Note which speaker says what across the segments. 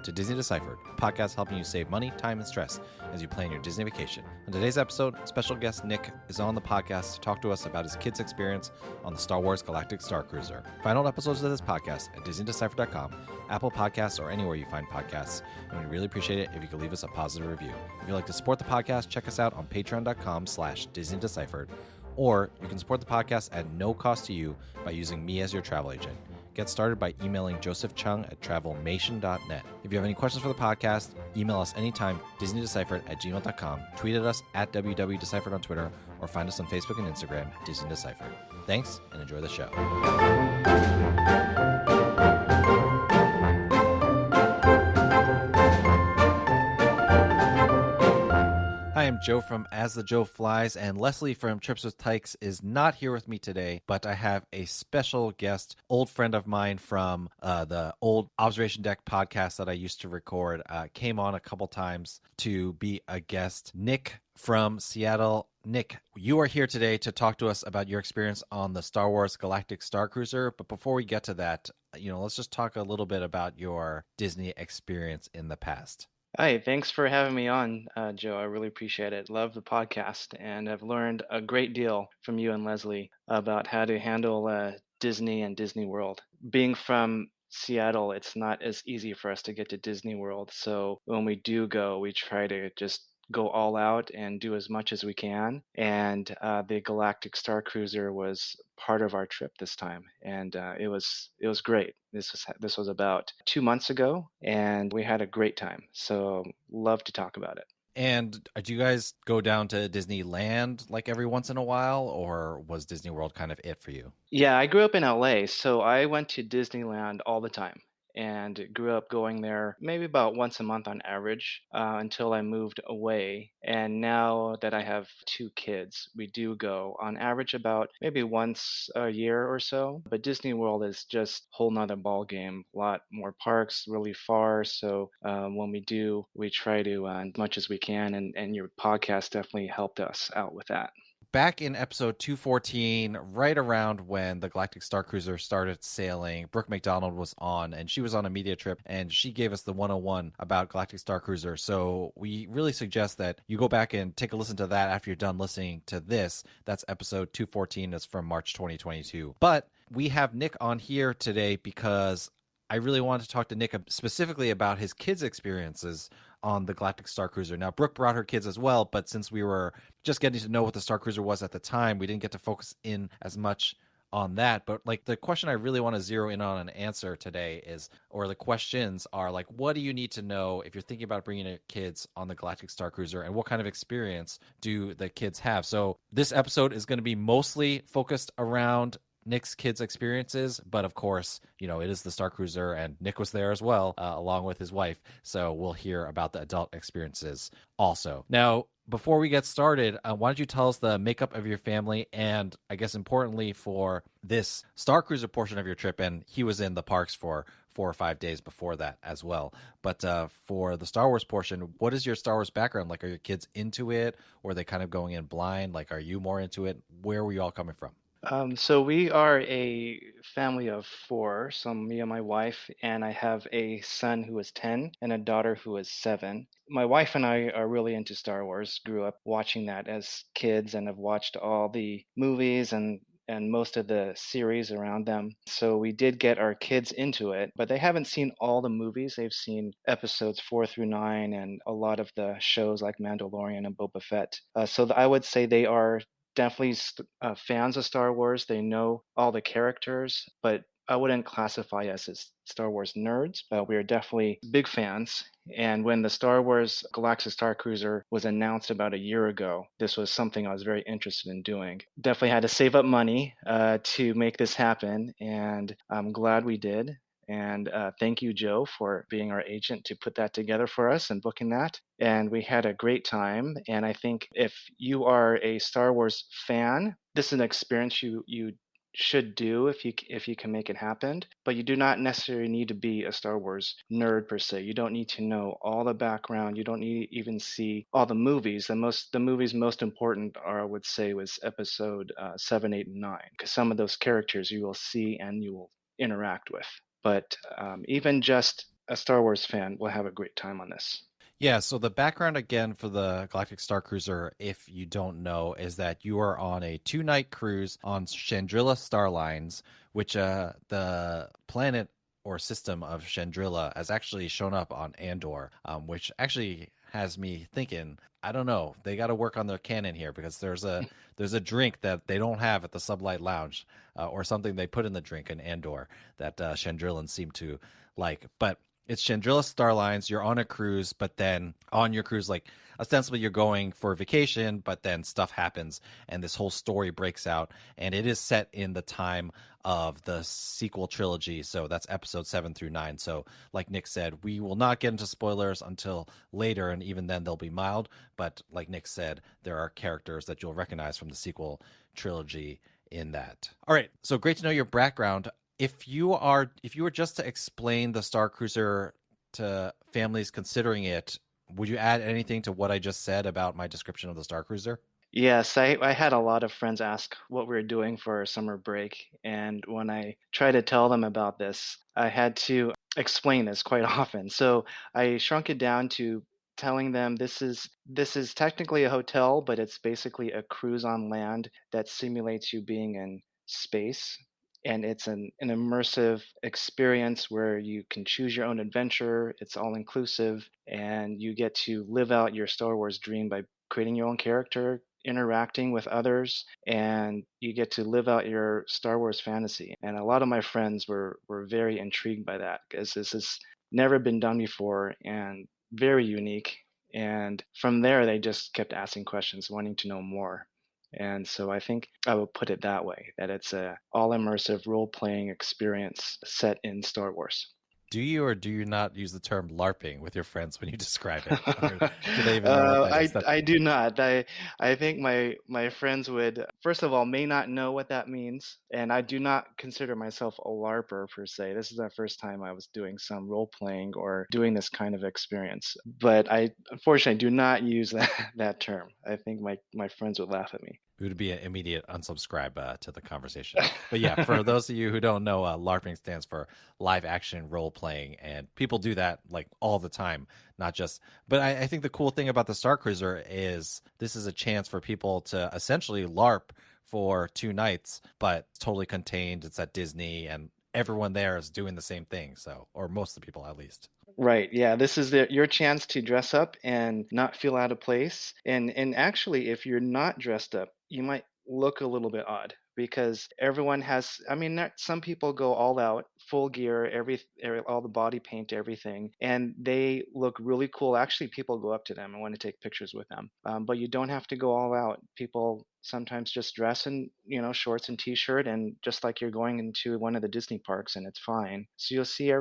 Speaker 1: to Disney Deciphered, a podcast helping you save money, time, and stress as you plan your Disney vacation. On today's episode, special guest Nick is on the podcast to talk to us about his kids' experience on the Star Wars Galactic Starcruiser. Find all episodes of this podcast at DisneyDeciphered.com, Apple Podcasts, or anywhere you find podcasts, and we'd really appreciate it if you could leave us a positive review. If you'd like to support the podcast, check us out on patreon.com/DisneyDeciphered, or you can support the podcast at no cost to you by using me as your travel agent. Get started by emailing Joseph Chung at travelmation.net. If you have any questions for the podcast, email us anytime, DisneyDeciphered@gmail.com, tweet at us at WWDeciphered on Twitter, or find us on Facebook and Instagram, Disney Deciphered. Thanks, and enjoy the show. Hi, I'm Joe from As the Joe Flies, and Leslie from Trips with Tykes is not here with me today, but I have a special guest, old friend of mine from the old Observation Deck podcast that I used to record, came on a couple times to be a guest, Nick from Seattle. Nick, you are here today to talk to us about your experience on the Star Wars Galactic Starcruiser, but before we get to that, let's just talk a little bit about your Disney experience in the past.
Speaker 2: Hi, thanks for having me on, Joe. I really appreciate it. Love the podcast, and I've learned a great deal from you and Leslie about how to handle Disney and Disney World. Being from Seattle, it's not as easy for us to get to Disney World. So when we do go, we try to just go all out and do as much as we can. And the Galactic Starcruiser was part of our trip this time, and it was great. This was about 2 months ago, and we had a great time. So love to talk about it.
Speaker 1: And do you guys go down to Disneyland like every once in a while, or was Disney World kind of it for you?
Speaker 2: Yeah, I grew up in LA, so I went to Disneyland all the time and grew up going there maybe about once a month on average until I moved away. And now that I have 2 kids, we do go on average about maybe once a year or so. But Disney World is just a whole nother ball game. A lot more parks, really far. So when we do, we try to as much as we can. And your podcast definitely helped us out with that.
Speaker 1: Back in episode 214, right around when the Galactic Starcruiser started sailing, Brooke McDonald was on, and she was on a media trip, and she gave us the 101 about Galactic Starcruiser. So we really suggest that you go back and take a listen to that after you're done listening to this. That's episode 214. It's from March 2022. But we have Nick on here today because I really wanted to talk to Nick specifically about his kids' experiences on the Galactic Starcruiser. Now, Brooke brought her kids as well, but since we were just getting to know what the Starcruiser was at the time, we didn't get to focus in as much on that. But the question I really want to zero in on and answer today is, or the questions are what do you need to know if you're thinking about bringing your kids on the Galactic Starcruiser, and what kind of experience do the kids have? So this episode is going to be mostly focused around Nick's kids' experiences, but of course, it is the Starcruiser, and Nick was there as well, along with his wife. So we'll hear about the adult experiences also. Now, before we get started, why don't you tell us the makeup of your family, and I guess importantly for this Starcruiser portion of your trip, and he was in the parks for 4 or 5 days before that as well. But for the Star Wars portion, what is your Star Wars background? Are your kids into it, or are they kind of going in blind? Are you more into it? Where were you all coming from?
Speaker 2: So we are a family of 4, so me and my wife, and I have a son who is 10 and a daughter who is 7. My wife and I are really into Star Wars, grew up watching that as kids and have watched all the movies and most of the series around them. So we did get our kids into it, but they haven't seen all the movies. They've seen episodes 4 through 9 and a lot of the shows like Mandalorian and Boba Fett. So I would say they are definitely fans of Star Wars. They know all the characters, but I wouldn't classify us as Star Wars nerds. We are definitely big fans. And when the Star Wars Galactic Starcruiser was announced about a year ago, this was something I was very interested in doing. Definitely had to save up money to make this happen, and I'm glad we did. And thank you, Joe, for being our agent to put that together for us and booking that. And we had a great time. And I think if you are a Star Wars fan, this is an experience you should do if you can make it happen. But you do not necessarily need to be a Star Wars nerd per se. You don't need to know all the background. You don't need to even see all the movies. The movies most important are, I would say, was episode 7, 8, and 9, because some of those characters you will see and you will interact with. But even just a Star Wars fan will have a great time on this.
Speaker 1: Yeah, so the background again for the Galactic Starcruiser, if you don't know, is that you are on a 2 night cruise on Chandrila Starlines, which the planet or system of Chandrila has actually shown up on Andor, which actually has me thinking, I don't know, they got to work on their canon here because there's a drink that they don't have at the Sublight Lounge, or something they put in the drink in Andor that Chandrilans seem to like, but it's Chandrila Starlines. You're on a cruise, but then on your cruise, like ostensibly you're going for a vacation, but then stuff happens and this whole story breaks out. And it is set in the time of the sequel trilogy. So that's episode 7 through 9. So, like Nick said, we will not get into spoilers until later. And even then, they'll be mild. But like Nick said, there are characters that you'll recognize from the sequel trilogy in that. All right. So great to know your background. If you were just to explain the Star Cruiser to families considering it, would you add anything to what I just said about my description of the Star Cruiser?
Speaker 2: Yes, I had a lot of friends ask what we were doing for our summer break, and when I tried to tell them about this, I had to explain this quite often. So I shrunk it down to telling them this is technically a hotel, but it's basically a cruise on land that simulates you being in space. And it's an immersive experience where you can choose your own adventure. It's all inclusive, and you get to live out your Star Wars dream by creating your own character, interacting with others, and you get to live out your Star Wars fantasy. And a lot of my friends were very intrigued by that because this has never been done before and very unique. And from there, they just kept asking questions, wanting to know more. And so I think I would put it that way, that it's a all immersive role playing experience set in Star Wars.
Speaker 1: Do you or do you not use the term LARPing with your friends when you describe it? Or do they even know what that is?
Speaker 2: I do not. I think my friends would first of all may not know what that means, and I do not consider myself a LARPer per se. This is the first time I was doing some role playing or doing this kind of experience. But I unfortunately do not use that term. I think my friends would laugh at me.
Speaker 1: It would be an immediate unsubscribe to the conversation. But yeah, for those of you who don't know, LARPing stands for live action role playing, and people do that like all the time, not just. But I think the cool thing about the Star Cruiser is this is a chance for people to essentially LARP for 2 nights, but it's totally contained. It's at Disney, and everyone there is doing the same thing. So, or most of the people at least.
Speaker 2: Right. Yeah. This is your chance to dress up and not feel out of place. And actually, if you're not dressed up, you might look a little bit odd because everyone has. I mean, some people go all out, full gear, all the body paint, everything, and they look really cool. Actually, people go up to them and want to take pictures with them. But you don't have to go all out. People sometimes just dress in shorts and t-shirt and just like you're going into one of the Disney parks, and it's fine. So you'll see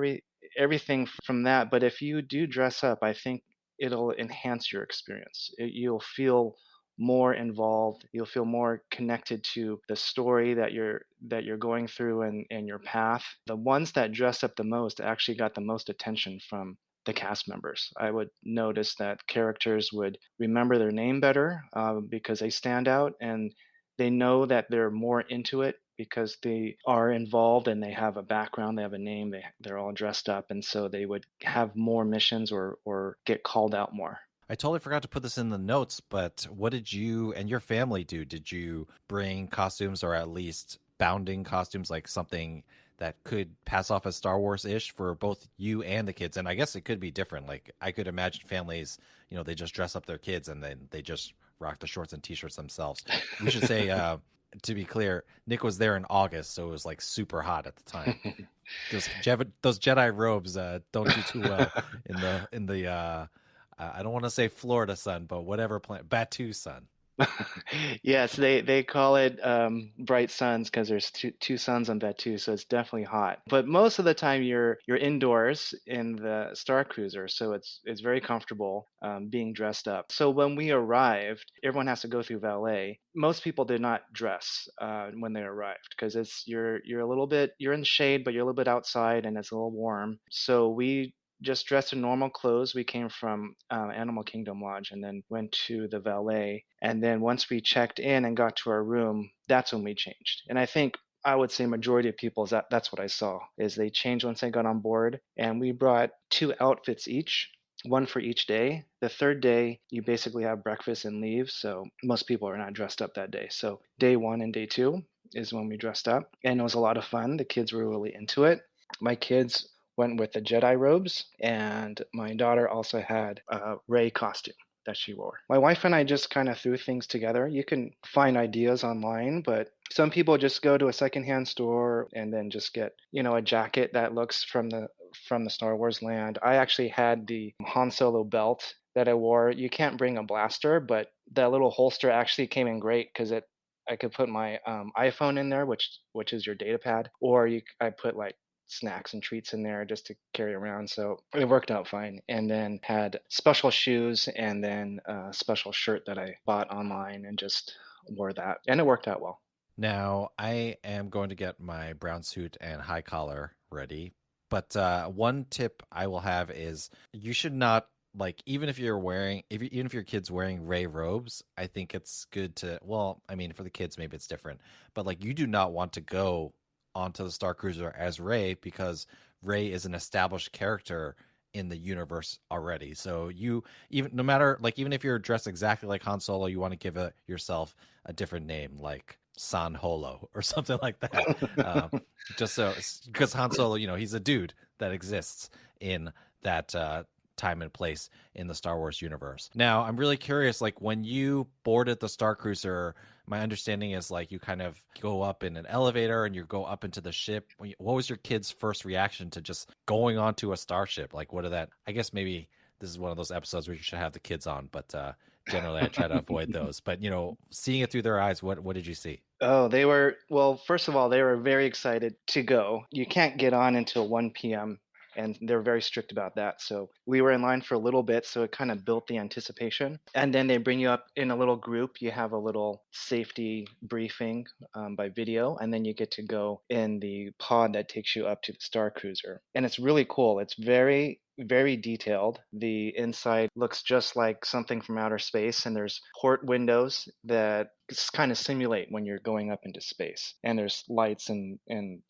Speaker 2: everything from that. But if you do dress up, I think it'll enhance your experience. You'll feel more involved. You'll feel more connected to the story that you're going through and your path. The ones that dress up the most actually got the most attention from the cast members. I would notice that characters would remember their name better because they stand out and they know that they're more into it because they are involved and they have a background, they have a name, they're all dressed up, and so they would have more missions or get called out more.
Speaker 1: I totally forgot to put this in the notes, but what did you and your family do? Did you bring costumes or at least bounding costumes, like something that could pass off as Star Wars ish for both you and the kids? And I guess it could be different. Like I could imagine families, they just dress up their kids and then they just rock the shorts and t-shirts themselves. We should say, to be clear, Nick was there in August, so it was like super hot at the time. Those Jedi robes don't do too well in the I don't want to say Florida sun, but whatever planet, Batu sun.
Speaker 2: Yes, they call it bright suns because there's two suns on Batu, so it's definitely hot. But most of the time you're indoors in the Star Cruiser, so it's very comfortable being dressed up. So when we arrived, everyone has to go through valet. Most people did not dress when they arrived because you're a little bit you're in the shade, but you're a little bit outside and it's a little warm. So we just dressed in normal clothes. We came from Animal Kingdom Lodge and then went to the valet. And then once we checked in and got to our room, that's when we changed. And I think I would say majority of people is that's what I saw is they changed once I got on board, and we brought two outfits each, one for each day. The third day you basically have breakfast and leave, so most people are not dressed up that day. So day one and day two is when we dressed up, and it was a lot of fun. The kids were really into it. My kids went with the Jedi robes, and my daughter also had a Rey costume that she wore. My wife and I just kind of threw things together. You can find ideas online, but some people just go to a secondhand store and then just get, a jacket that looks from the Star Wars land. I actually had the Han Solo belt that I wore. You can't bring a blaster, but that little holster actually came in great because it I could put my iPhone in there, which is your data pad, or I put like snacks and treats in there just to carry around. So it worked out fine. And then had special shoes and then a special shirt that I bought online and just wore that. And it worked out well.
Speaker 1: Now, I am going to get my brown suit and high collar ready. But one tip I will have is you should not like even if you're wearing if you, even if your kid's wearing Ray robes, I think it's good to well, I mean for the kids maybe it's different, but like you do not want to go onto the Star Cruiser as Ray because Ray is an established character in the universe already. So you even no matter like even if you're dressed exactly like Han Solo, you want to give yourself a different name like San Holo or something like that. Just so because Han Solo, he's a dude that exists in that time and place in the Star Wars universe. Now, I'm really curious, like when you boarded the Star Cruiser, my understanding is like you kind of go up in an elevator and you go up into the ship. What was your kid's first reaction to just going onto a starship? Like, what are that? I guess maybe this is one of those episodes where you should have the kids on, but generally I try to avoid those. But seeing it through their eyes, what did you see?
Speaker 2: Oh, well, first of all, they were very excited to go. You can't get on until 1 p.m., and they're very strict about that. So we were in line for a little bit, so it kind of built the anticipation. And then they bring you up in a little group. You have a little safety briefing by video, and then you get to go in the pod that takes you up to the Star Cruiser. And it's really cool. It's very, very detailed. The inside looks just like something from outer space, and there's port windows that kind of simulate when you're going up into space. And there's lights and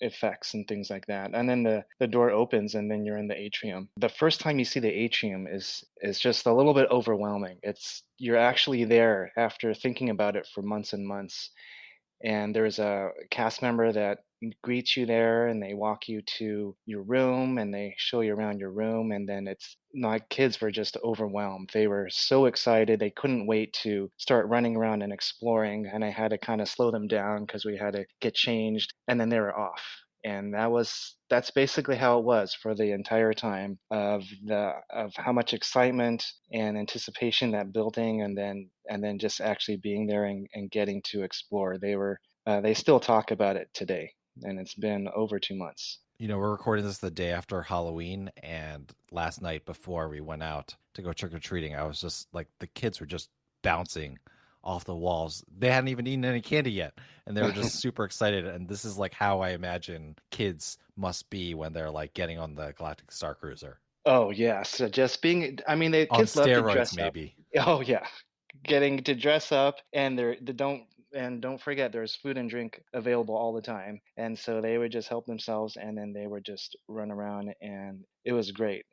Speaker 2: effects and things like that. And then the door opens and then you're in the atrium. The first time you see the atrium is just a little bit overwhelming. You're actually there after thinking about it for months and months, and there's a cast member that greets you there and they walk you to your room and they show you around your room, and then it's my kids were just overwhelmed. They were so excited, they couldn't wait to start running around and exploring, and I had to kind of slow them down because we had to get changed, and then they were off. And that's basically how it was for the entire time of how much excitement and anticipation that building, and then just actually being there and getting to explore. They still talk about it today, and it's been over 2 months.
Speaker 1: We're recording this the day after Halloween, and last night before we went out to go trick or treating, I was just like the kids were just bouncing off the walls. They hadn't even eaten any candy yet, and they were just super excited. And this is like how I imagine kids must be when they're like getting on the Galactic Star Cruiser
Speaker 2: Oh yeah, so just being, I mean, the
Speaker 1: on
Speaker 2: kids love to
Speaker 1: steroids,
Speaker 2: dress up.
Speaker 1: maybe.
Speaker 2: Oh yeah, getting to dress up, and don't forget there's food and drink available all the time, and so they would just help themselves, and then they would just run around, and it was great.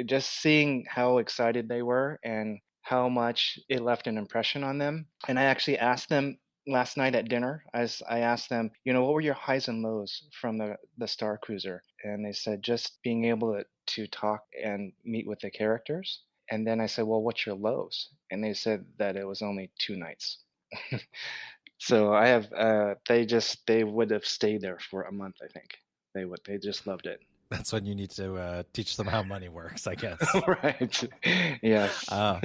Speaker 2: Just seeing how excited they were and how much it left an impression on them. And I actually asked them last night at dinner, as I asked them, what were your highs and lows from the Star Cruiser? And they said just being able to talk and meet with the characters. And then I said, well, what's your lows? And they said that it was only 2 nights. So I have they would have stayed there for a month, I think. They just loved it.
Speaker 1: That's when you need to teach them how money works, I guess.
Speaker 2: Right. Yes.
Speaker 1: Uh,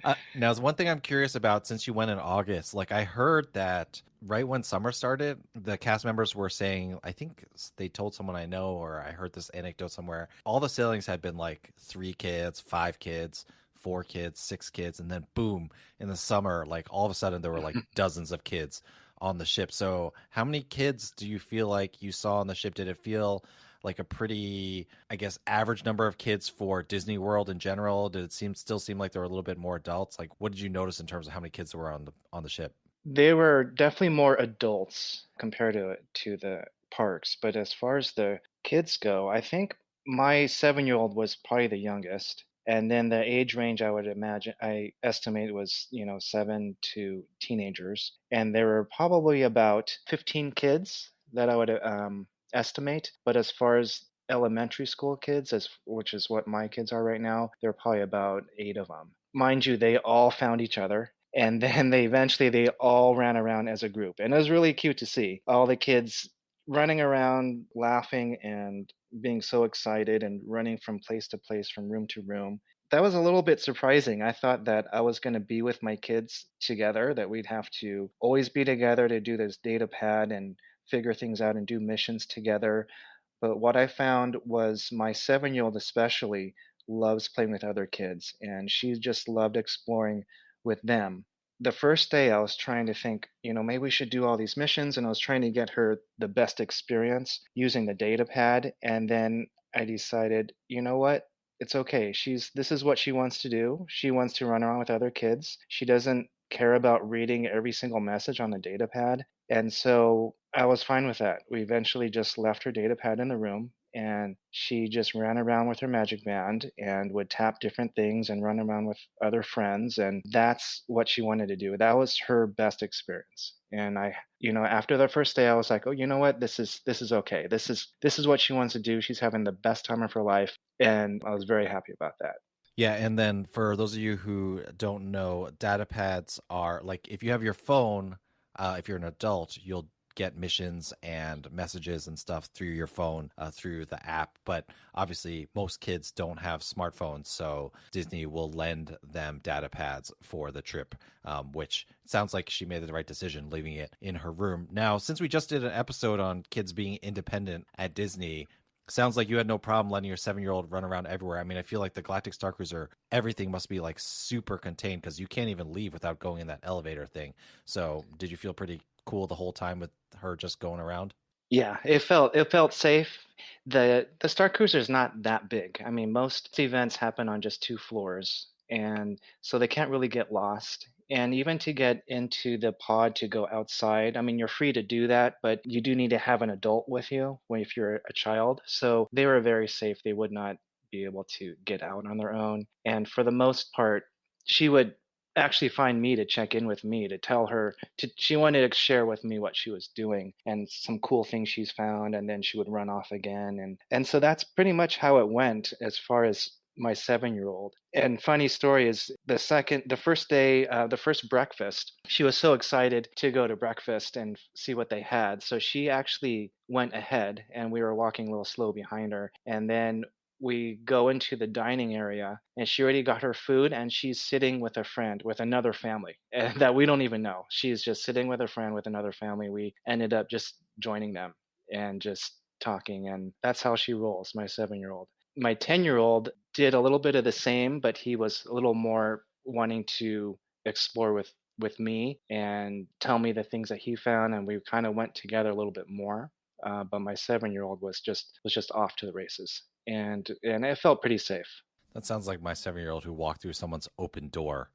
Speaker 1: now, there's one thing I'm curious about since you went in August. Like, I heard that right when summer started, the cast members were saying, I think they told someone I know, or I heard this anecdote somewhere. All the sailings had been like 3 kids, 5 kids, 4 kids, 6 kids, and then boom, in the summer, like all of a sudden there were like dozens of kids on the ship. So, how many kids do you feel like you saw on the ship? Did it feel like a pretty, I guess, average number of kids for Disney World in general? Did it still seem like there were a little bit more adults? Like, what did you notice in terms of how many kids there were on the ship?
Speaker 2: They were definitely more adults compared to the parks, but as far as the kids go, I think my 7-year-old was probably the youngest, and then the age range I estimate was, 7 to teenagers, and there were probably about 15 kids that I would estimate. But as far as elementary school kids, as which is what my kids are right now, there are probably about 8 of them. Mind you, they all found each other, and then they all ran around as a group, and it was really cute to see all the kids running around laughing and being so excited and running from place to place, from room to room. That was a little bit surprising. I thought that I was going to be with my kids together, that we'd have to always be together to do this data pad and figure things out and do missions together. But what I found was my 7-year-old especially loves playing with other kids, and she just loved exploring with them. The first day I was trying to think, maybe we should do all these missions, and I was trying to get her the best experience using the data pad. And then I decided, you know what? It's okay. This is what she wants to do. She wants to run around with other kids. She doesn't care about reading every single message on the data pad. And so I was fine with that. We eventually just left her data pad in the room, and she just ran around with her magic band and would tap different things and run around with other friends. And that's what she wanted to do. That was her best experience. And after the first day, I was like, oh, you know what? This is okay. This is what she wants to do. She's having the best time of her life. And I was very happy about that.
Speaker 1: Yeah, and then for those of you who don't know, data pads are like if you have your phone, if you're an adult, you'll get missions and messages and stuff through your phone through the app. But obviously, most kids don't have smartphones, so Disney will lend them data pads for the trip, which sounds like she made the right decision leaving it in her room. Now, since we just did an episode on kids being independent at Disney, sounds like you had no problem letting your 7-year-old run around everywhere. I mean, I feel like the Galactic Starcruiser, everything must be like super contained because you can't even leave without going in that elevator thing. So, did you feel pretty cool the whole time with her just going around?
Speaker 2: Yeah, it felt safe. The Star Cruiser is not that big. I mean, most events happen on just 2 floors, and so they can't really get lost. And even to get into the pod to go outside, I mean, you're free to do that, but you do need to have an adult with you when if you're a child. So they were very safe. They would not be able to get out on their own. And for the most part, she would actually find me to check in with me to tell her she wanted to share with me what she was doing and some cool things she's found, and then she would run off again. And so that's pretty much how it went as far as my 7-year-old. And funny story is the first day, the first breakfast, she was so excited to go to breakfast and see what they had, so she actually went ahead and we were walking a little slow behind her. And then we go into the dining area, and she already got her food, and she's sitting with a friend, with another family that we don't even know. She's just sitting with a friend with another family. We ended up just joining them and just talking, and that's how she rolls, my 7-year-old. My 10-year-old did a little bit of the same, but he was a little more wanting to explore with me and tell me the things that he found, and we kind of went together a little bit more. But my 7-year-old was just off to the races, and it felt pretty safe.
Speaker 1: That sounds like my 7-year-old who walked through someone's open door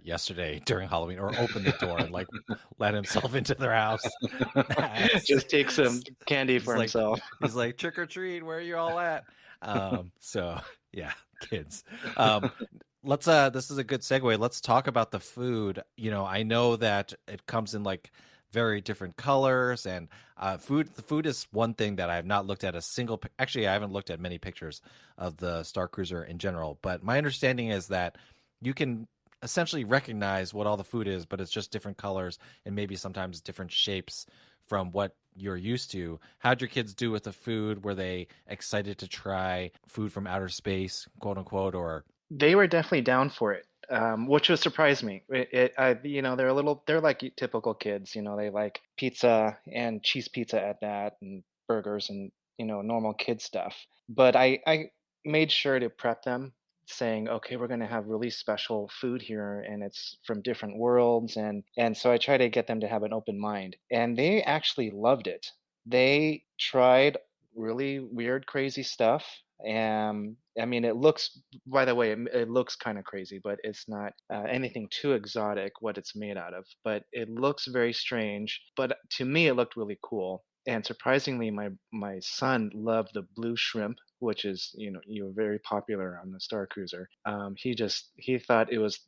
Speaker 1: yesterday during Halloween, or opened the door and like let himself into their house.
Speaker 2: Just take some candy
Speaker 1: he's
Speaker 2: for
Speaker 1: like
Speaker 2: himself.
Speaker 1: he's like trick or treat, where are you all at? So yeah, kids. Um, let's this is a good segue. Let's talk about the food. I know that it comes in like very different colors and the food is one thing that I have not looked at a single actually I haven't looked at many pictures of the Star Cruiser in general, but my understanding is that you can essentially recognize what all the food is, but it's just different colors and maybe sometimes different shapes from what you're used to. How'd your kids do with the food? Were they excited to try food from outer space, quote unquote, or
Speaker 2: They were definitely down for it, which would surprise me. They're like typical kids. They like pizza and cheese pizza at that, and burgers and normal kid stuff. But I made sure to prep them, saying, okay, we're going to have really special food here, and it's from different worlds, and so I try to get them to have an open mind, and they actually loved it. They tried really weird, crazy stuff. I mean, it looks, by the way, it looks kind of crazy, but it's not anything too exotic what it's made out of. But it looks very strange. But to me, it looked really cool. And surprisingly, my son loved the blue shrimp, which is, very popular on the Star Cruiser. He thought it was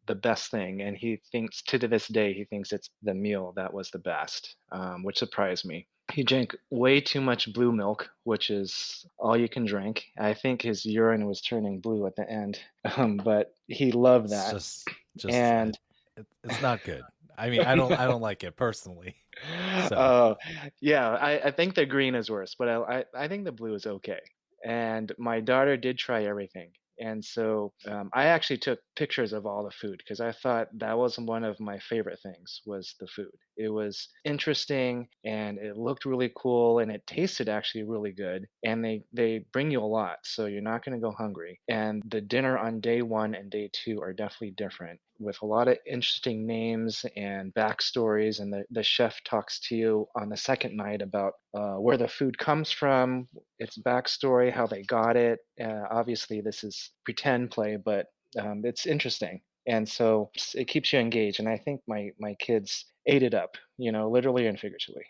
Speaker 2: the best thing, and he thinks to this day he thinks it's the meal that was the best, which surprised me. He drank way too much blue milk, which is all you can drink. I think his urine was turning blue at the end, but he loved
Speaker 1: It's
Speaker 2: that.
Speaker 1: just
Speaker 2: And
Speaker 1: it's not good. I mean, I don't like it personally. So,
Speaker 2: oh, yeah, I think the green is worse, but I think the blue is okay. And my daughter did try everything. And so I actually took pictures of all the food because I thought that was one of my favorite things was the food. It was interesting and it looked really cool and it tasted actually really good. And they bring you a lot, so you're not going to go hungry. And the dinner on day one and day two are definitely different with a lot of interesting names and backstories. And the chef talks to you on the second night about where the food comes from, its backstory, how they got it. Obviously, this is pretend play, but it's interesting. And so it keeps you engaged. And I think my kids ate it up, literally and figuratively.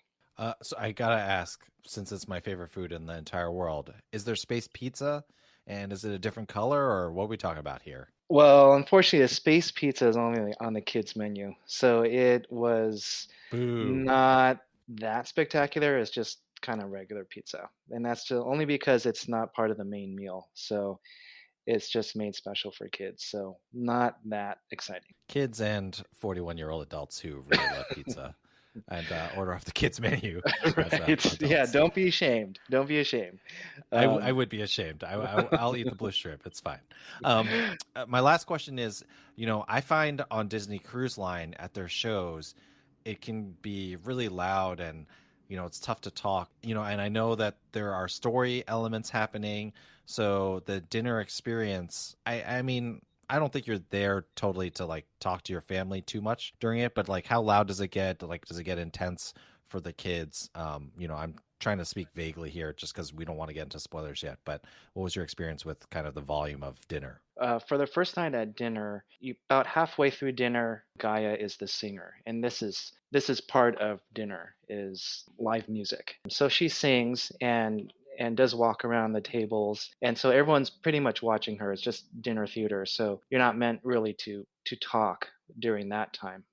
Speaker 1: so I gotta ask, since it's my favorite food in the entire world, is there space pizza, and is it a different color, or what are we talking about here?
Speaker 2: Well, unfortunately, the space pizza is only on the kids' menu. So it was
Speaker 1: Boo.
Speaker 2: not that spectacular. It's just kind of regular pizza. And that's just only because it's not part of the main meal. So it's just made special for kids. So not that exciting.
Speaker 1: Kids and 41-year-old adults who really love pizza and order off the kids menu as
Speaker 2: Right. Yeah,
Speaker 1: adults.
Speaker 2: don't be ashamed. Don't be ashamed.
Speaker 1: I
Speaker 2: Um,
Speaker 1: would be ashamed. I'll eat the blue shrimp. It's fine. Um, my last question is, I find on Disney Cruise Line at their shows, it can be really loud and, it's tough to talk, and I know that there are story elements happening. So the dinner experience, I mean, I don't think you're there totally to like talk to your family too much during it, but like how loud does it get? Like, does it get intense for the kids? I'm trying to speak vaguely here just because we don't want to get into spoilers yet. But what was your experience with kind of the volume of dinner?
Speaker 2: for the first night at dinner, about halfway through dinner, Gaia is the singer, and this is part of dinner is live music. So she sings and does walk around the tables, and so everyone's pretty much watching her. It's just dinner theater, so you're not meant really to talk during that time,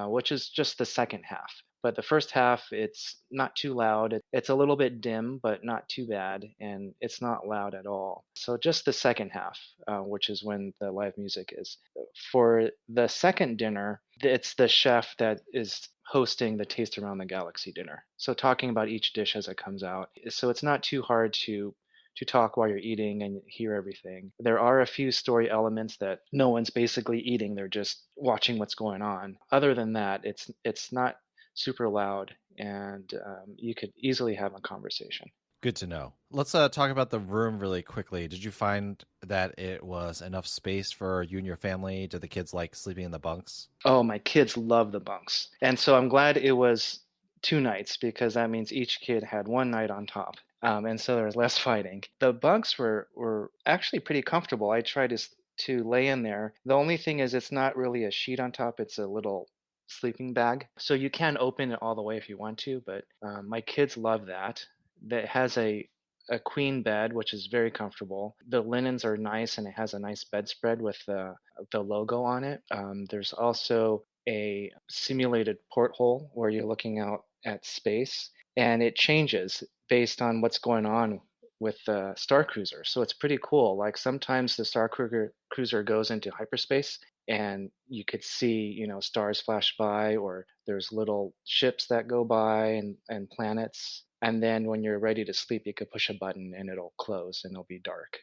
Speaker 2: which is just the second half. But the first half, it's not too loud. It's a little bit dim, but not too bad, and it's not loud at all. So just the second half, which is when the live music is. For the second dinner, it's the chef that is hosting the Taste Around the Galaxy dinner. So talking about each dish as it comes out. So it's not too hard to talk while you're eating and hear everything. There are a few story elements that no one's basically eating, they're just watching what's going on. Other than that, it's not super loud and you could easily have a conversation.
Speaker 1: Good to know. Let's talk about the room really quickly. Did you find that it was enough space for you and your family? Did the kids like sleeping in the bunks?
Speaker 2: Oh, my kids love the bunks. And so I'm glad it was 2 nights because that means each kid had one night on top. And so there was less fighting. The bunks were actually pretty comfortable. I tried to lay in there. The only thing is it's not really a sheet on top, it's a little sleeping bag. So you can open it all the way if you want to, but my kids love that. That has a queen bed, which is very comfortable. The linens are nice, and it has a nice bedspread with the logo on it. There's also a simulated porthole where you're looking out at space, and it changes based on what's going on with the Star Cruiser. So it's pretty cool. Like sometimes the Cruiser goes into hyperspace, and you could see, stars flash by, or there's little ships that go by and planets. And then when you're ready to sleep, you could push a button and it'll close and it'll be dark.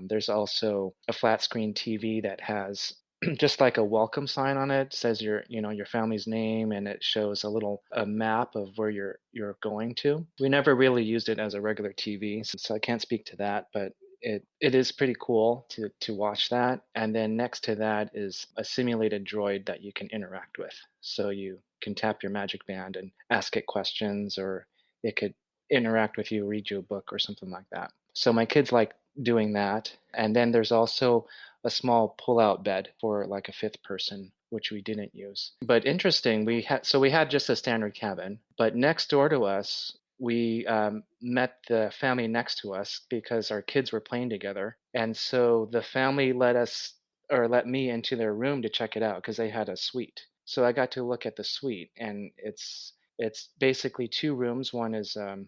Speaker 2: There's also a flat screen TV that has just like a welcome sign on it. It says your family's name, and it shows a map of where you're going to. We never really used it as a regular TV, so I can't speak to that, but it is pretty cool to watch that. And then next to that is a simulated droid that you can interact with. So you can tap your magic band and ask it questions, or it could interact with you, read you a book or something like that. So my kids doing that. And then there's also a small pull-out bed for like a fifth person, which we didn't use. But interesting, we had just a standard cabin, but next door to us, we met the family next to us because our kids were playing together, and so the family let me into their room to check it out because they had a suite. So I got to look at the suite, and it's basically two rooms. One is a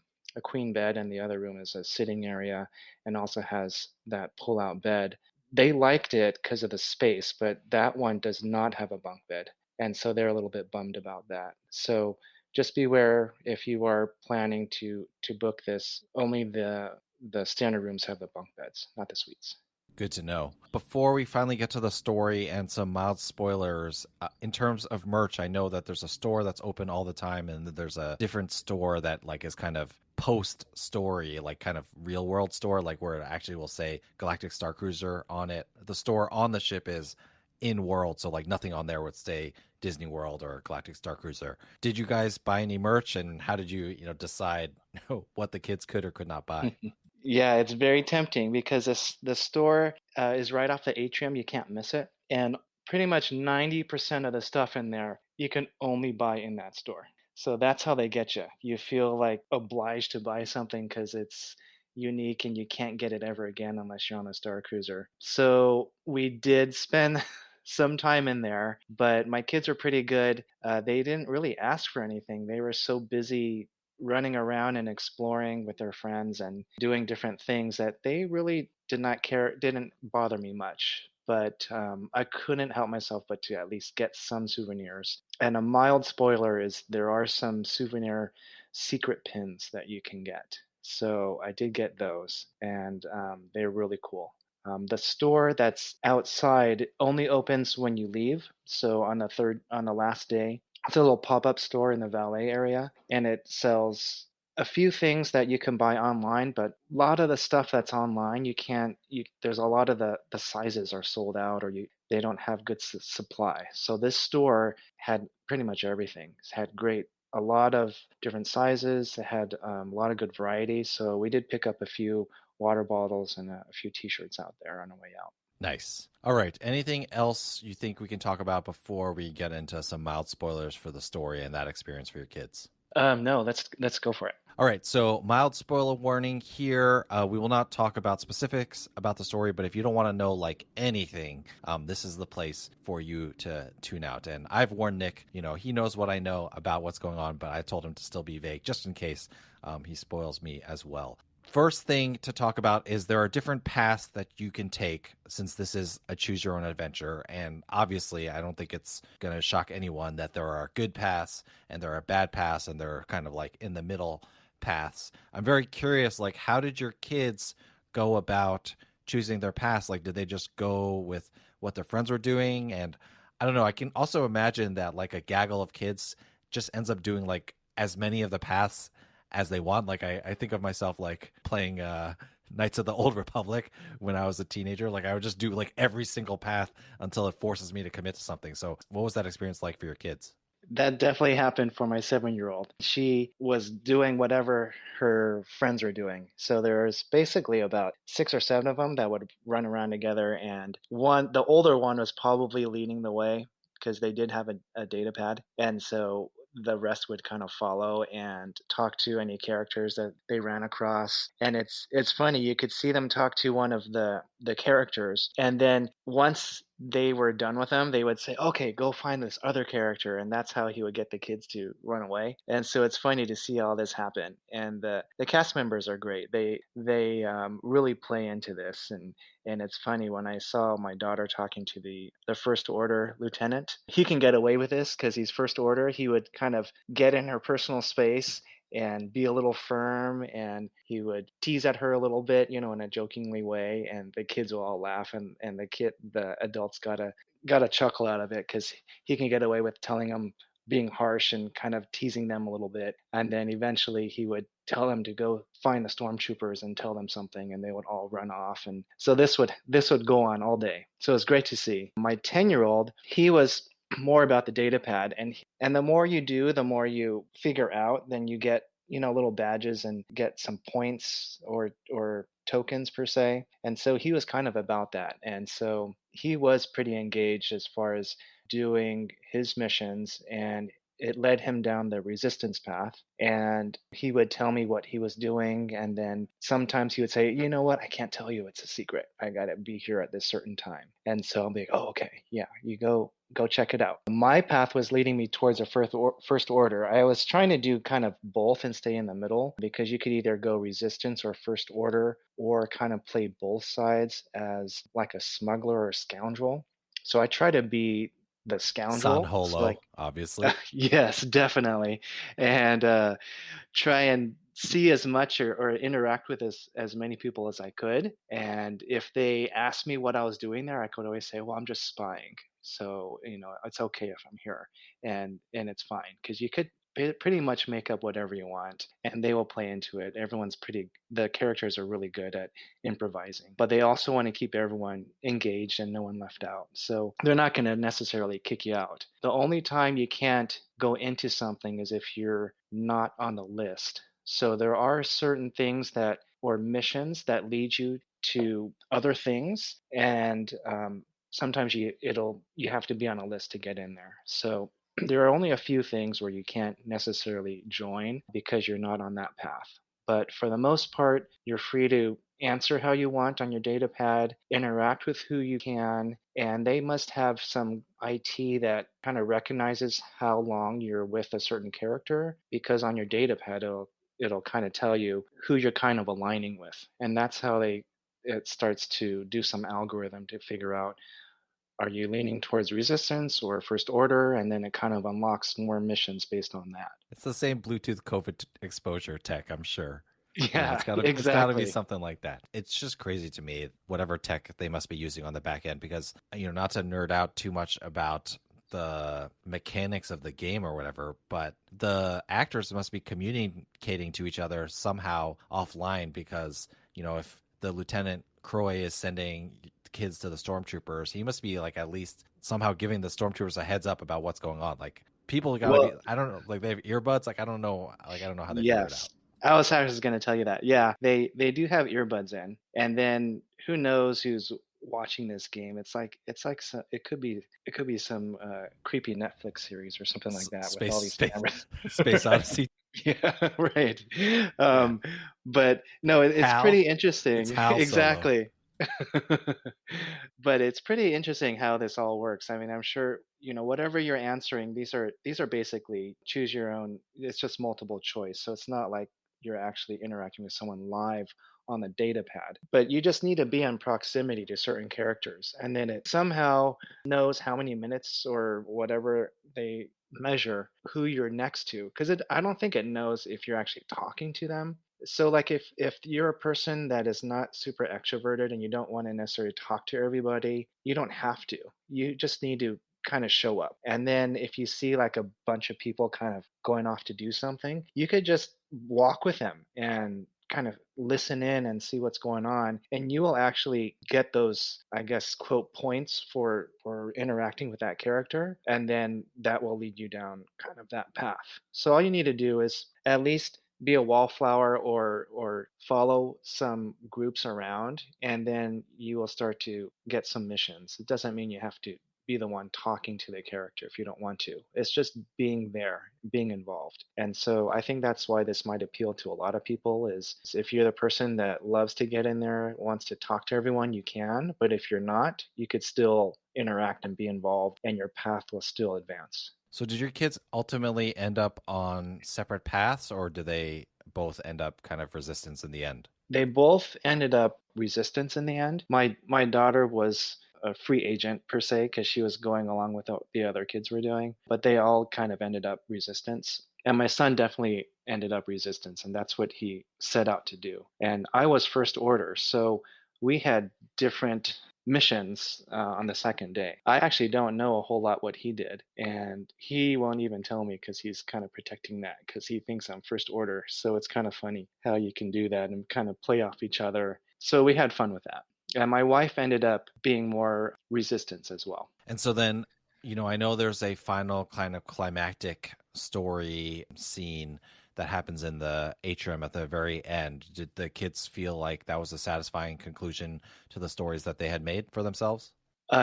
Speaker 2: queen bed, and the other room is a sitting area and also has that pull out bed. They liked it because of the space, but that one does not have a bunk bed. And so they're a little bit bummed about that. So just beware if you are planning to book this, only the standard rooms have the bunk beds, not the suites.
Speaker 1: Good to know. Before we finally get to the story and some mild spoilers, in terms of merch, I know that there's a store that's open all the time, and there's a different store that like is kind of post story, like kind of real world store, like where it actually will say Galactic Starcruiser on it. The store on the ship is in world, so like nothing on there would say Disney World or Galactic Starcruiser. Did you guys buy any merch, and how did you decide what the kids could or could not buy?
Speaker 2: Yeah, it's very tempting because the store is right off the atrium. You can't miss it. And pretty much 90% of the stuff in there you can only buy in that store. So that's how they get you. You feel like obliged to buy something because it's unique and you can't get it ever again unless you're on a Star Cruiser. So we did spend some time in there, but my kids were pretty good. They didn't really ask for anything. They were so busy running around and exploring with their friends and doing different things that they really did not care, didn't bother me much. But I couldn't help myself but to at least get some souvenirs. And a mild spoiler is there are some souvenir secret pins that you can get. So I did get those, and they're really cool. The store that's outside only opens when you leave. So on the last day, it's a little pop-up store in the valet area, and it sells a few things that you can buy online, but a lot of the stuff that's online you can't you there's a lot of the sizes are sold out, or they don't have good supply. So this store had pretty much everything. It had a lot of different sizes. It had a lot of good variety. So we did pick up a few water bottles and a few t-shirts out there on the way out.
Speaker 1: Nice. All right. Anything else you think we can talk about before we get into some mild spoilers for the story and that experience for your kids?
Speaker 2: No, let's go for it.
Speaker 1: All right. So, mild spoiler warning here. We will not talk about specifics about the story, but if you don't want to know like anything, this is the place for you to tune out. And I've warned Nick, he knows what I know about what's going on, but I told him to still be vague just in case he spoils me as well. First thing to talk about is there are different paths that you can take since this is a choose your own adventure. And obviously, I don't think it's going to shock anyone that there are good paths and there are bad paths and there are kind of like in the middle paths. I'm very curious, like, how did your kids go about choosing their paths? Like, did they just go with what their friends were doing? And I don't know, I can also imagine that like a gaggle of kids just ends up doing like as many of the paths as they want. Like I think of myself like playing Knights of the Old Republic when I was a teenager. Like I would just do like every single path until it forces me to commit to something. So what was that experience like for your kids?
Speaker 2: That definitely happened for my 7-year-old. She was doing whatever her friends were doing. So there's basically about 6 or 7 of them that would run around together, and the older one was probably leading the way because they did have a data pad, and so the rest would kind of follow and talk to any characters that they ran across. And it's funny, you could see them talk to one of the characters, and then once they were done with them, they would say, "Okay, go find this other character," and that's how he would get the kids to run away. And so it's funny to see all this happen. And the cast members are great. They really play into this, and it's funny when I saw my daughter talking to the First Order lieutenant. He can get away with this because he's First Order. He would kind of get in her personal space and be a little firm, and he would tease at her a little bit, in a jokingly way, and the kids will all laugh, and the adults got a chuckle out of it because he can get away with telling them, being harsh and kind of teasing them a little bit, and then eventually he would tell them to go find the stormtroopers and tell them something, and they would all run off. And so this would go on all day. So it's great to see. My 10-year-old, he was more about the data pad, and the more you do, the more you figure out, then you get little badges and get some points, or tokens per se. And so he was kind of about that. And so he was pretty engaged as far as doing his missions, and it led him down the resistance path. And he would tell me what he was doing, and then sometimes he would say, you know what, I can't tell you, it's a secret, I gotta be here at this certain time. And so I'll be like, oh, okay, yeah, you go check it out. My path was leading me towards a first order. I was trying to do kind of both and stay in the middle, because you could either go resistance or first order, or kind of play both sides as like a smuggler or scoundrel. So I try to be the
Speaker 1: San
Speaker 2: scoundrel. So like,
Speaker 1: Holo, obviously.
Speaker 2: yes, definitely. And try and see as much, or interact with as many people as I could. And if they asked me what I was doing there, I could always say, well, I'm just spying. So, it's okay if I'm here, and it's fine, because you could pretty much make up whatever you want and they will play into it. The characters are really good at improvising, but they also want to keep everyone engaged and no one left out. So they're not going to necessarily kick you out. The only time you can't go into something is if you're not on the list. So there are certain things that, or missions that lead you to other things, and sometimes you have to be on a list to get in there. So there are only a few things where you can't necessarily join because you're not on that path. But for the most part, you're free to answer how you want on your data pad, interact with who you can, and they must have some IT that kind of recognizes how long you're with a certain character, because on your data pad it'll kind of tell you who you're kind of aligning with. And that's how it starts to do some algorithm to figure out, are you leaning towards resistance or first order? And then it kind of unlocks more missions based on that.
Speaker 1: It's the same Bluetooth COVID exposure tech, I'm sure.
Speaker 2: Yeah,
Speaker 1: It's gotta be
Speaker 2: exactly.
Speaker 1: something like that. It's just crazy to me whatever tech they must be using on the back end, because not to nerd out too much about the mechanics of the game or whatever, but the actors must be communicating to each other somehow offline, because if the Lieutenant Croy is sending kids to the stormtroopers, he must be like at least somehow giving the stormtroopers a heads up about what's going on. Like people got to be,
Speaker 2: Well,
Speaker 1: I don't know, like they have earbuds, I don't know how they figure it out.
Speaker 2: yes. I was actually going to tell you that. Yeah, they do have earbuds in, and then who knows who's watching this game? It could be some creepy Netflix series or something like that with
Speaker 1: Space
Speaker 2: all these
Speaker 1: space
Speaker 2: cameras.
Speaker 1: Space Odyssey.
Speaker 2: Yeah, right. But no, it's
Speaker 1: Hal,
Speaker 2: pretty
Speaker 1: it's
Speaker 2: interesting.
Speaker 1: Hal Solo.
Speaker 2: Exactly. But it's pretty interesting how this all works. I mean, I'm sure, whatever you're answering, these are basically choose your own. It's just multiple choice. So it's not like you're actually interacting with someone live on the data pad. But you just need to be in proximity to certain characters. And then it somehow knows how many minutes or whatever they measure who you're next to. Because I don't think it knows if you're actually talking to them. So like if you're a person that is not super extroverted and you don't want to necessarily talk to everybody, you don't have to. You just need to kind of show up. And then if you see like a bunch of people kind of going off to do something, you could just walk with them and kind of listen in and see what's going on, and you will actually get those, I guess, quote points for interacting with that character, and then that will lead you down kind of that path. So all you need to do is at least be a wallflower, or follow some groups around, and then you will start to get some missions. It doesn't mean you have to be the one talking to the character if you don't want to. It's just being there, being involved. And so I think that's why this might appeal to a lot of people, is if you're the person that loves to get in there, wants to talk to everyone, you can. But if you're not, you could still interact and be involved, and your path will still advance.
Speaker 1: So did your kids ultimately end up on separate paths, or do they both end up kind of resistance in the end?
Speaker 2: They both ended up resistance in the end. My daughter was a free agent per se, because she was going along with what the other kids were doing, but they all kind of ended up resistance. And my son definitely ended up resistance, and that's what he set out to do. And I was first order, so we had different missions on the second day. I actually don't know a whole lot what he did, and he won't even tell me because he's kind of protecting that, because he thinks I'm first order. So it's kind of funny how you can do that and kind of play off each other. So we had fun with that. And my wife ended up being more resistance as well.
Speaker 1: And so then, I know there's a final kind of climactic story scene that happens in the atrium at the very end. Did the kids feel like that was a satisfying conclusion to the stories that they had made for themselves?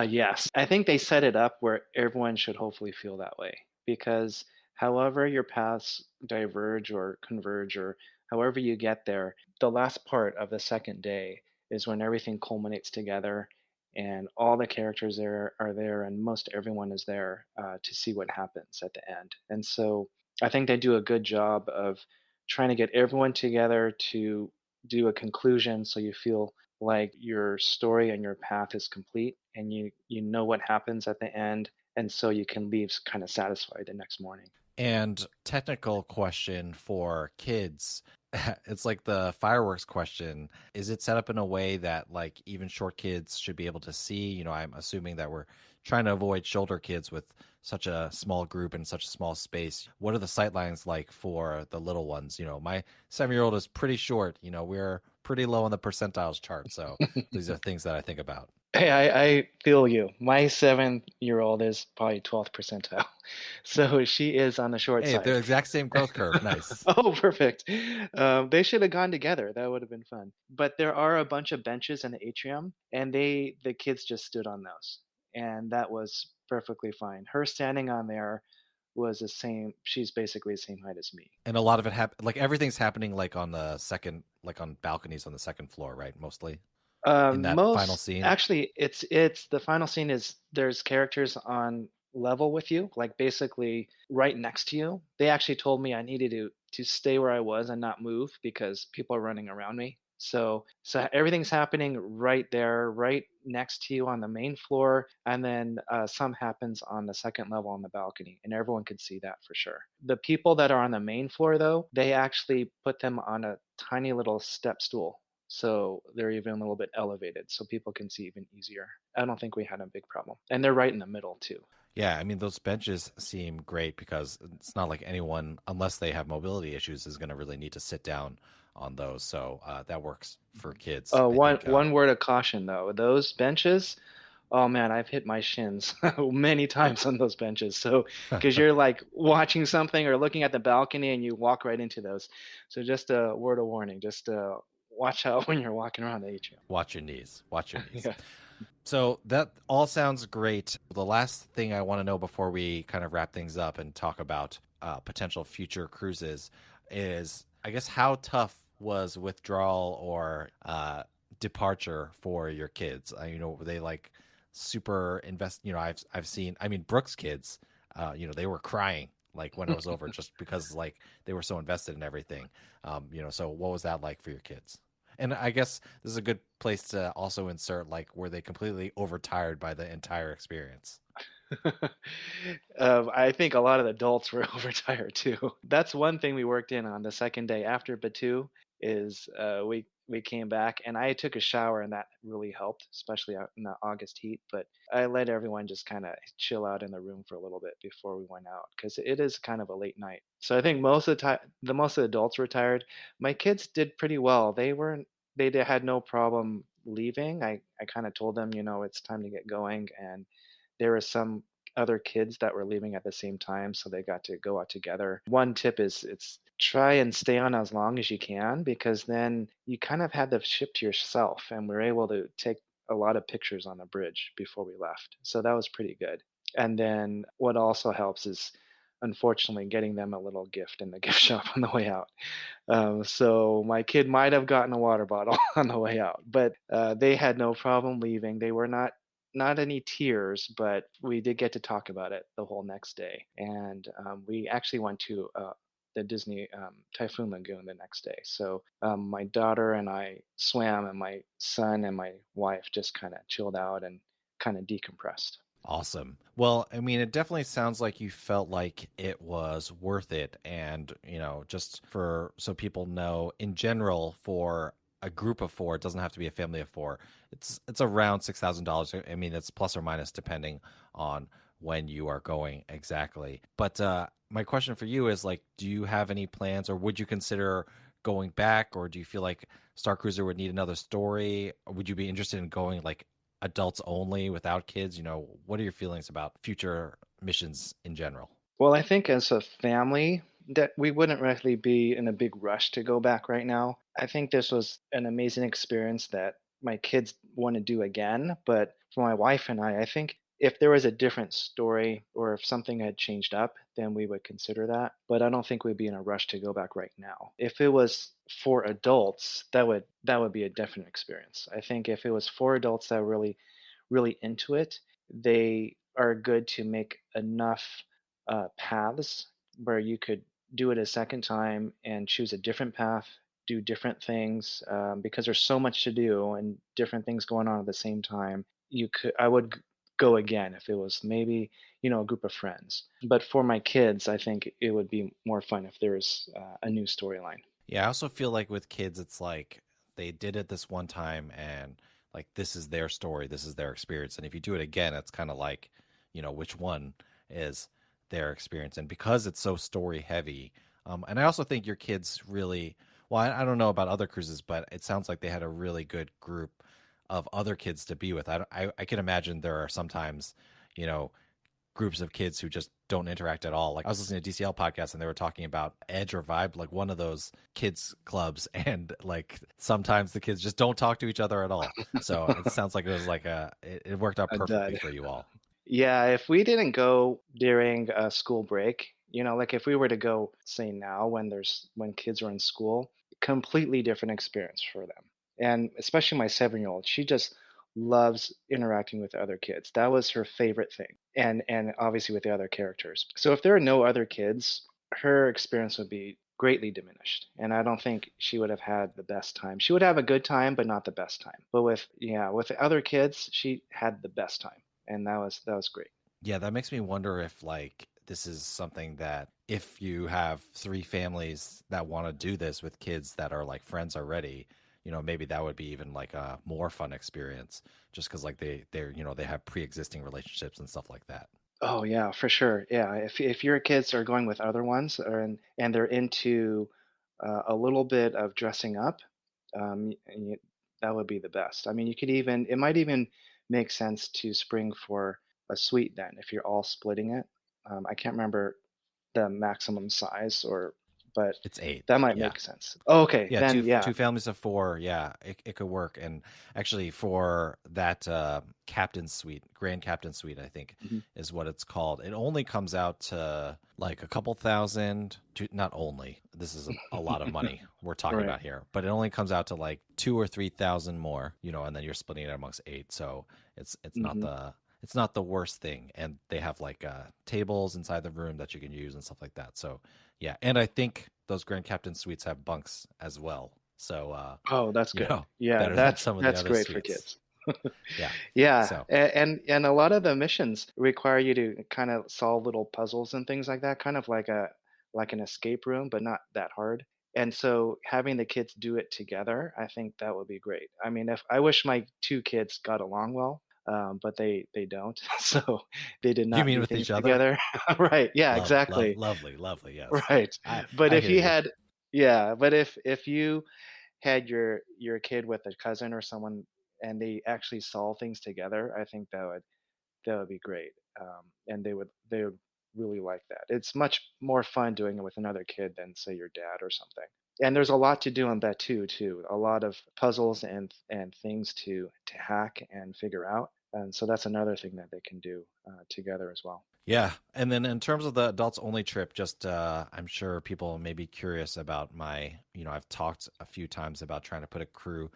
Speaker 2: Yes, I think they set it up where everyone should hopefully feel that way because however your paths diverge or converge or however you get there, the last part of the second day is when everything culminates together and all the characters there are there and most everyone is there to see what happens at the end. And so I think they do a good job of trying to get everyone together to do a conclusion so you feel like your story and your path is complete and you know what happens at the end and so you can leave kind of satisfied the next morning.
Speaker 1: And technical question for kids. It's like the fireworks question. Is it set up in a way that like even short kids should be able to see? I'm assuming that we're trying to avoid shoulder kids with such a small group and such a small space. What are the sight lines like for the little ones? My 7-year-old is pretty short. We're pretty low on the percentiles chart. So these are things that I think about.
Speaker 2: Hey, I feel you. My 7-year old is probably 12th percentile. So she is on the short
Speaker 1: Hey,
Speaker 2: side.
Speaker 1: the exact same growth curve. Nice.
Speaker 2: Oh, perfect. They should have gone together. That would have been fun. But there are a bunch of benches in the atrium, and the kids just stood on those, and that was perfectly fine. Her standing on there was the same. She's basically the same height as me.
Speaker 1: And a lot of it like everything's happening like on the second, like on balconies on the second floor, right? Mostly in that final
Speaker 2: Most
Speaker 1: scene.
Speaker 2: actually, it's the final scene is there's characters on level with you, like basically right next to you. They actually told me I needed to stay where I was and not move because people are running around me. So everything's happening right there, right next to you on the main floor, and then some happens on the second level on the balcony, and everyone could see that for sure. The people that are on the main floor, though, they actually put them on a tiny little step stool so they're even a little bit elevated so people can see even easier. I don't think we had a big problem. And they're right in the middle too.
Speaker 1: Yeah, I mean those benches seem great because it's not like anyone, unless they have mobility issues, is going to really need to sit down on those. So that works for kids, I
Speaker 2: One
Speaker 1: think.
Speaker 2: one word of caution though, those benches, oh man, I've hit my shins many times on those benches. So because you're like watching something or looking at the balcony and you walk right into those. So just a word of warning, just watch out when you're walking around the atrium.
Speaker 1: Watch your knees. Watch your knees.
Speaker 2: Yeah.
Speaker 1: So that all sounds great. The last thing I want to know before we kind of wrap things up and talk about potential future cruises is, I guess, how tough was withdrawal or departure for your kids? Were they like super invest? I've seen. I mean, Brooke's kids. They were crying like when it was over, just because like they were so invested in everything. So what was that like for your kids? And I guess this is a good place to also insert like, were they completely overtired by the entire experience?
Speaker 2: I think a lot of adults were overtired too. That's one thing we worked in on the second day after Batu is we came back and I took a shower and that really helped, especially out in the August heat. But I let everyone just kind of chill out in the room for a little bit before we went out because it is kind of a late night. So I think most of the time, the most of the adults were tired. My kids did pretty well. Had no problem leaving. I kind of told them, it's time to get going and there were some other kids that were leaving at the same time, so they got to go out together. One tip is it's try and stay on as long as you can because then you kind of had the ship to yourself, and we were able to take a lot of pictures on the bridge before we left. So that was pretty good. And then what also helps is unfortunately getting them a little gift in the gift shop on the way out. So my kid might have gotten a water bottle on the way out, but they had no problem leaving. They were not any tears, but we did get to talk about it the whole next day. And we actually went to the Disney Typhoon Lagoon the next day. So my daughter and I swam, and my son and my wife just kind of chilled out and kind of decompressed.
Speaker 1: Awesome. Well, I mean, it definitely sounds like you felt like it was worth it. And, just for so people know, in general, for a group of four, it doesn't have to be a family of four. It's around $6,000. I mean, it's plus or minus depending on when you are going exactly. But my question for you is like, do you have any plans, or would you consider going back, or do you feel like Star Cruiser would need another story? Or would you be interested in going like adults only without kids? What are your feelings about future missions in general?
Speaker 2: Well, I think as a family, that we wouldn't really be in a big rush to go back right now. I think this was an amazing experience that my kids want to do again. But for my wife and I think if there was a different story or if something had changed up, then we would consider that. But I don't think we'd be in a rush to go back right now. If it was for adults, that would be a different experience. I think if it was for adults that were really into it, they are good to make enough paths where you could do it a second time and choose a different path, do different things, because there's so much to do and different things going on at the same time. I would go again if it was maybe a group of friends. But for my kids, I think it would be more fun if there was a new storyline.
Speaker 1: Yeah, I also feel like with kids, it's like they did it this one time and like this is their story, this is their experience. And if you do it again, it's kind of like, which one is their experience. And because it's so story heavy, and I also think your kids really, well, I don't know about other cruises, but it sounds like they had a really good group of other kids to be with. I can imagine there are sometimes, you know, groups of kids who just don't interact at all. Like I was listening to a DCL podcast and they were talking about Edge or Vibe, like one of those kids clubs, and like sometimes the kids just don't talk to each other at all. So it sounds like it was like it worked out
Speaker 2: A
Speaker 1: perfectly
Speaker 2: dud.
Speaker 1: for you all.
Speaker 2: Yeah, if we didn't go during a school break, like if we were to go, say now when kids are in school, completely different experience for them. And especially my 7-year-old, she just loves interacting with other kids. That was her favorite thing. And obviously with the other characters. So if there are no other kids, her experience would be greatly diminished. And I don't think she would have had the best time. She would have a good time, but not the best time. But with the other kids, she had the best time and that was great.
Speaker 1: Yeah, that makes me wonder if like this is something that if you have three families that want to do this with kids that are like friends already, maybe that would be even like a more fun experience just because like they have pre-existing relationships and stuff like that.
Speaker 2: Oh yeah, for sure. Yeah, if your kids are going with other ones and they're into a little bit of dressing up, that would be the best. I mean, it might even make sense to spring for a suite then if you're all splitting it. I can't remember the maximum size but
Speaker 1: It's eight.
Speaker 2: that might
Speaker 1: Yeah.
Speaker 2: make sense. Oh, okay,
Speaker 1: Yeah,
Speaker 2: then yeah.
Speaker 1: two families of four. Yeah, it could work. And actually, for that captain suite, grand captain suite, I think
Speaker 2: Mhm.
Speaker 1: is what it's called. It only comes out to like a couple thousand. To, not only this is a lot of money we're talking
Speaker 2: Right.
Speaker 1: about here, but it only comes out to like 2 or 3 thousand more. And then you're splitting it amongst eight. So
Speaker 2: Hmm.
Speaker 1: it's not the worst thing. And they have like tables inside the room that you can use and stuff like that. So yeah, and I think those Grand Captain suites have bunks as well. So
Speaker 2: Oh, that's
Speaker 1: you
Speaker 2: good.
Speaker 1: know,
Speaker 2: Yeah,
Speaker 1: better than
Speaker 2: that's
Speaker 1: some of the
Speaker 2: that's
Speaker 1: other
Speaker 2: great for
Speaker 1: suites.
Speaker 2: kids.
Speaker 1: Yeah.
Speaker 2: Yeah,
Speaker 1: So
Speaker 2: and a lot of the missions require you to kind of solve little puzzles and things like that, kind of like an escape room, but not that hard. And so having the kids do it together, I think that would be great. I mean, if I wish my two kids got along well, but they don't, so they did
Speaker 1: you
Speaker 2: not
Speaker 1: mean
Speaker 2: do
Speaker 1: with
Speaker 2: things
Speaker 1: each other?
Speaker 2: together. Right? Yeah,
Speaker 1: Love,
Speaker 2: exactly.
Speaker 1: lovely, lovely. Yes,
Speaker 2: Right. But
Speaker 1: I
Speaker 2: if
Speaker 1: hear
Speaker 2: you
Speaker 1: you.
Speaker 2: had, yeah, but if you had your kid with a cousin or someone and they actually solve things together, I think that would be great. And they would really like that. It's much more fun doing it with another kid than say your dad or something. And there's a lot to do on that too. A lot of puzzles and things to hack and figure out. And so that's another thing that they can do together as well.
Speaker 1: Yeah, and then in terms of the adults only trip, just I'm sure people may be curious about my. I've talked a few times about trying to put a crew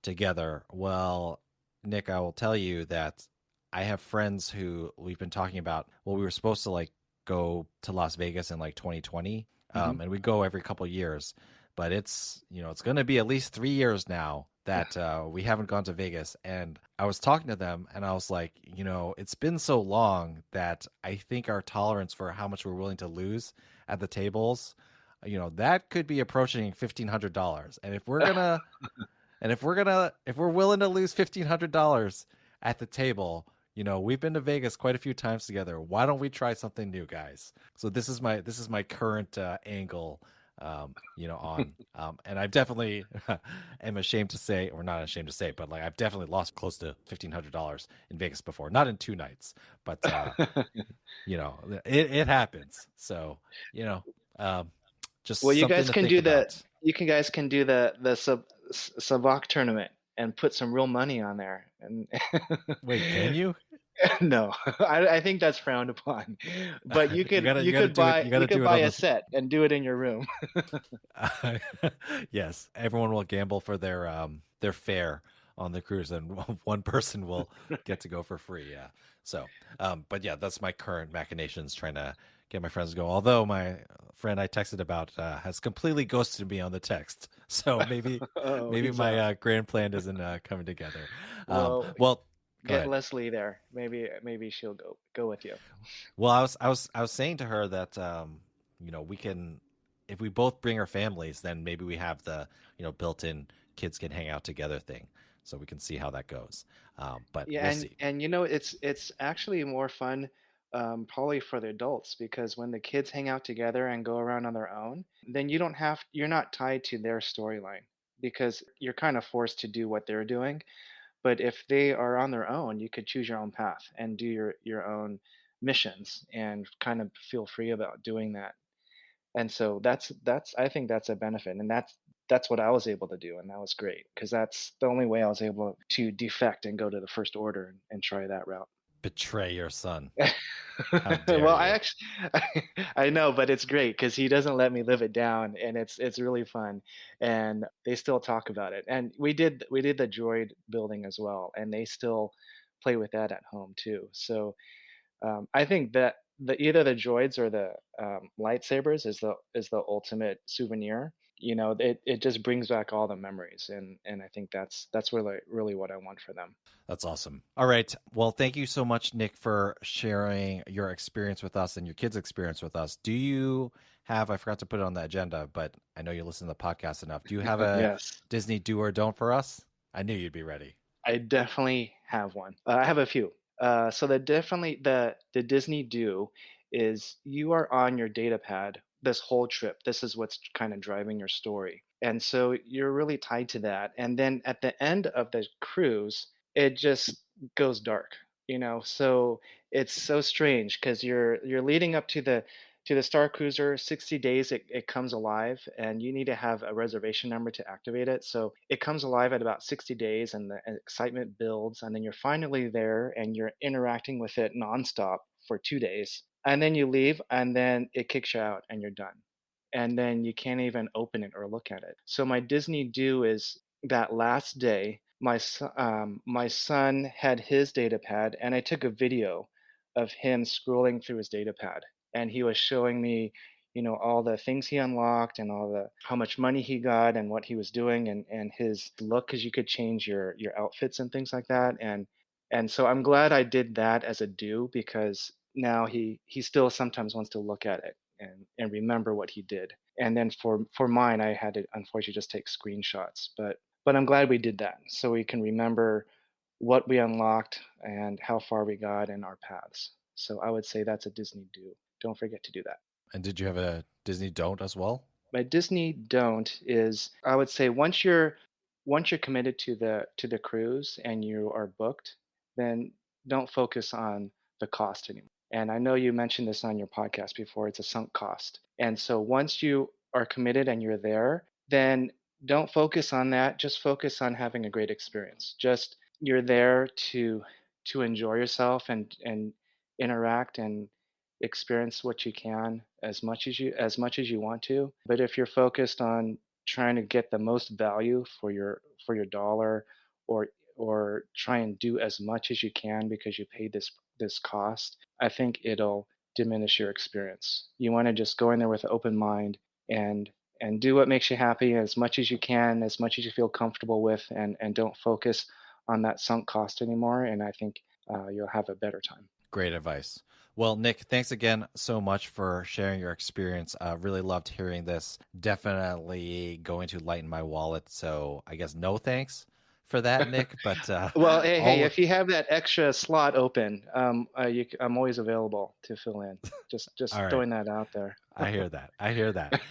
Speaker 1: together. Well, Nick, I will tell you that I have friends who we've been talking about. Well, we were supposed to like go to Las Vegas in like 2020,
Speaker 2: Hmm.
Speaker 1: and we go every couple years, but it's going to be at least 3 years now that we haven't gone to Vegas. And I was talking to them, and I was like, it's been so long that I think our tolerance for how much we're willing to lose at the tables, that could be approaching $1,500. If we're willing to lose $1,500 at the table, we've been to Vegas quite a few times together. Why don't we try something new, guys? So this is my current angle, and I've definitely am ashamed to say, or not ashamed to say, but like I've definitely lost close to $1,500 in Vegas before, not in 2 nights, but it happens. So you know, Um,
Speaker 2: Well,
Speaker 1: just
Speaker 2: you
Speaker 1: something
Speaker 2: guys
Speaker 1: to
Speaker 2: can
Speaker 1: think
Speaker 2: do the
Speaker 1: about.
Speaker 2: you can guys can do the Savok tournament and put some real money on there. And
Speaker 1: Wait, can you?
Speaker 2: no, I think that's frowned upon. But
Speaker 1: You gotta do it. You
Speaker 2: you
Speaker 1: gotta
Speaker 2: could
Speaker 1: do it
Speaker 2: buy
Speaker 1: on
Speaker 2: a
Speaker 1: this.
Speaker 2: set and do it in your room.
Speaker 1: Yes, everyone will gamble for their fare on the cruise, and one person will get to go for free. Yeah. So, but yeah, that's my current machinations trying to get my friends to go. Although my friend I texted about has completely ghosted me on the text, so
Speaker 2: Oh,
Speaker 1: maybe
Speaker 2: he's
Speaker 1: my
Speaker 2: out.
Speaker 1: grand plan isn't coming together.
Speaker 2: Well,
Speaker 1: Well, go
Speaker 2: get
Speaker 1: ahead.
Speaker 2: Leslie there. Maybe she'll go with you.
Speaker 1: Well, I was saying to her that we can, if we both bring our families, then maybe we have the built-in kids can hang out together thing, so we can see how that goes. But
Speaker 2: Yeah,
Speaker 1: we'll see.
Speaker 2: and it's actually more fun, probably for the adults, because when the kids hang out together and go around on their own, then you're not tied to their storyline because you're kind of forced to do what they're doing. But if they are on their own, you could choose your own path and do your own missions and kind of feel free about doing that. And so that's I think that's a benefit, and that's what I was able to do, and that was great because that's the only way I was able to defect and go to the First Order and try that route.
Speaker 1: Betray your son? How dare
Speaker 2: Well, I
Speaker 1: you?
Speaker 2: actually I know, but it's great because he doesn't let me live it down, and it's really fun, and they still talk about it. And we did the droid building as well, and they still play with that at home too. So I think that either the droids or the lightsabers is the ultimate souvenir. It just brings back all the memories, and I think that's really what I want for them.
Speaker 1: That's awesome. All right. Well, thank you so much, Nick, for sharing your experience with us and your kids' experience with us. Do you have, I forgot to put it on the agenda, but I know you listen to the podcast enough. Do you have a
Speaker 2: Yes.
Speaker 1: Disney do or don't for us? I knew you'd be ready.
Speaker 2: I definitely have one. I have a few. So the Disney Do is you are on your data pad this whole trip. This is what's kind of driving your story, and so you're really tied to that. And then at the end of the cruise, it just goes dark. So it's so strange because you're leading up to the Star Cruiser, 60 days it comes alive, and you need to have a reservation number to activate it. So it comes alive at about 60 days, and the excitement builds, and then you're finally there, and you're interacting with it nonstop for 2 days. And then you leave, and then it kicks you out, and you're done. And then you can't even open it or look at it. So my Disney do is that last day, my son had his data pad, and I took a video of him scrolling through his data pad, and he was showing me all the things he unlocked and all the how much money he got and what he was doing and his look because you could change your outfits and things like that and so I'm glad I did that as a do because now he still sometimes wants to look at it and remember what he did and then for mine I had to unfortunately just take screenshots but I'm glad we did that so we can remember what we unlocked and how far we got in our paths. So I would say that's a Disney do. Don't forget to do that.
Speaker 1: And did you have a Disney don't as well?
Speaker 2: My Disney don't is I would say once you're committed to the cruise and you are booked, then don't focus on the cost anymore. And I know you mentioned this on your podcast before, it's a sunk cost. And so once you are committed and you're there, then don't focus on that, just focus on having a great experience. Just you're there to enjoy yourself and interact and experience what you can as much as you want to. But if you're focused on trying to get the most value for your dollar or try and do as much as you can because you paid this cost, I think it'll diminish your experience. You want to just go in there with an open mind and do what makes you happy as much as you can, as much as you feel comfortable with, and don't focus on that sunk cost anymore. And I think you'll have a better time.
Speaker 1: Great advice. Well, Nick, thanks again so much for sharing your experience. Really loved hearing this. Definitely going to lighten my wallet. So I guess no thanks for that, Nick. But
Speaker 2: Well, hey,
Speaker 1: all
Speaker 2: if you have that extra slot open, I'm always available to fill in.
Speaker 1: all
Speaker 2: Just
Speaker 1: right.
Speaker 2: throwing that out there.
Speaker 1: I hear that. I hear that.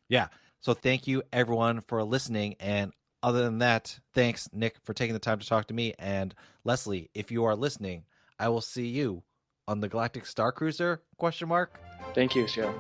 Speaker 1: Yeah. So thank you everyone for listening. And other than that, thanks, Nick, for taking the time to talk to me. And Leslie, if you are listening, I will see you on the Galactic Starcruiser? Question mark.
Speaker 2: Thank you, Joe.